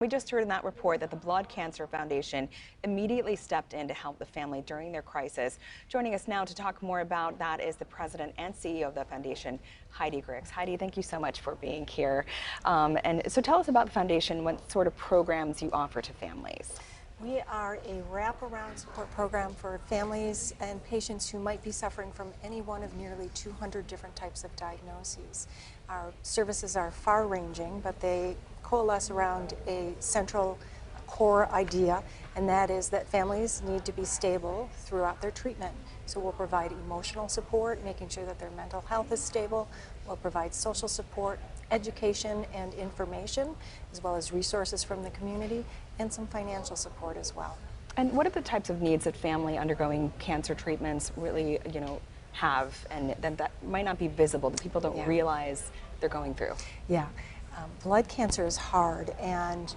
We just heard in that report that the Blood Cancer Foundation immediately stepped in to help the family during their crisis. Joining us now to talk more about that is the president and CEO of the foundation, Heidi Grix. Heidi, thank you so much for being here. And so tell us about the foundation, what sort of programs you offer to families. We are a wraparound support program for families and patients who might be suffering from any one of nearly 200 different types of diagnoses. Our services are far-ranging, but they coalesce around a central core idea, and that is that families need to be stable throughout their treatment. So we'll provide emotional support, making sure that their mental health is stable. We'll provide social support, education and information, as well as resources from the community, and some financial support as well. And what are the types of needs that family undergoing cancer treatments really, have, and that might not be visible, that people don't realize they're going through? Yeah, blood cancer is hard, and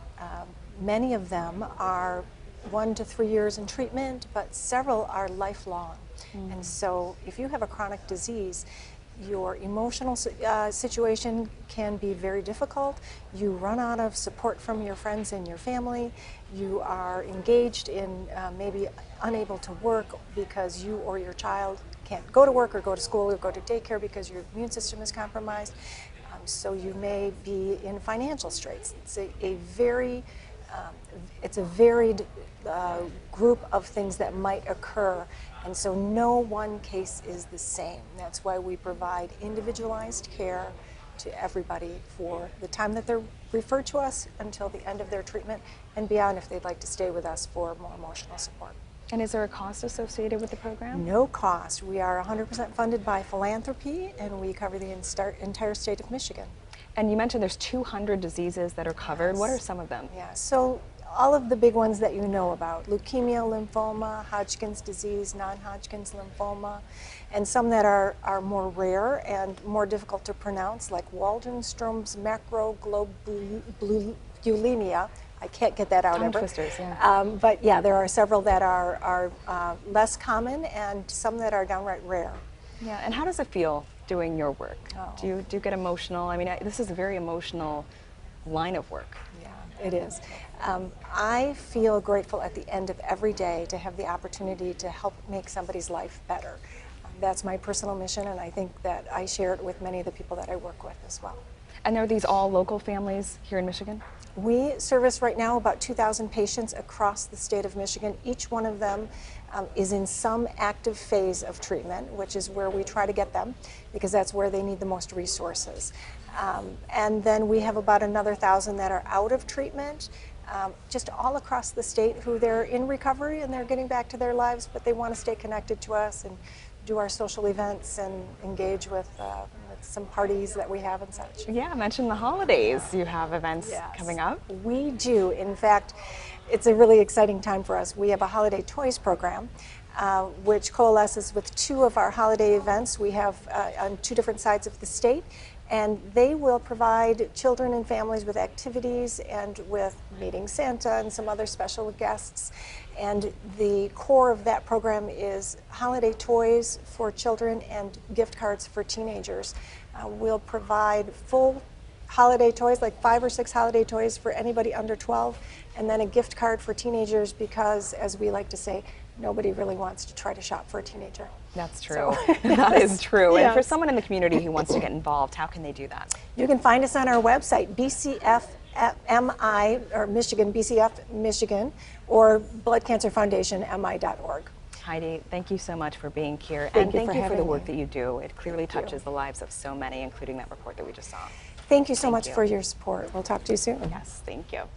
many of them are 1 to 3 years in treatment, but several are lifelong. And so if you have a chronic disease, your emotional situation can be very difficult. You run out of support from your friends and your family. You are engaged in maybe unable to work because you or your child can't go to work or go to school or go to daycare because your immune system is compromised. So you may be in financial straits. It's a varied group of things that might occur, and so no one case is the same. That's why we provide individualized care to everybody for the time that they're referred to us until the end of their treatment and beyond if they'd like to stay with us for more emotional support. And is there a cost associated with the program? No cost. We are 100% funded by philanthropy, and we cover the entire state of Michigan. And you mentioned there's 200 diseases that are covered. Yes. What are some of them? Yeah, so all of the big ones that you know about: leukemia, lymphoma, Hodgkin's disease, non-Hodgkin's lymphoma, and some that are more rare and more difficult to pronounce, like Waldenstrom's macroglobulinemia. I can't get that out ever. Twisters, yeah. But yeah, there are several that are less common and some that are downright rare. Yeah, and how does it feel doing your work? Oh. Do you get emotional? I mean, this is a very emotional line of work. Yeah, it is. I feel grateful at the end of every day to have the opportunity to help make somebody's life better. That's my personal mission, and I think that I share it with many of the people that I work with as well. And are these all local families here in Michigan? We service right now about 2,000 patients across the state of Michigan. Each one of them is in some active phase of treatment, which is where we try to get them, because that's where they need the most resources. And then we have about another 1,000 that are out of treatment, just all across the state, who they're in recovery and they're getting back to their lives, but they want to stay connected to us and do our social events and engage with some parties that we have and such. Yeah, mention the holidays. You have events coming up? We do. In fact, it's a really exciting time for us. We have a holiday toys program, which coalesces with 2 of our holiday events we have on 2 different sides of the state. And they will provide children and families with activities and with meeting Santa and some other special guests. And the core of that program is holiday toys for children and gift cards for teenagers. We'll provide full holiday toys, like 5 or 6 holiday toys for anybody under 12, and then a gift card for teenagers because, as we like to say, nobody really wants to try to shop for a teenager. That's true. So, that is true. Yes. And for someone in the community who wants to get involved, how can they do that? You can find us on our website, BCFMI, or Michigan, BCF Michigan, or bloodcancerfoundationmi.org. Heidi, thank you so much for being here. Thank you for the work me. that you do. It clearly touches the lives of so many, including that report that we just saw. Thank you so much for your support. We'll talk to you soon. Yes, thank you.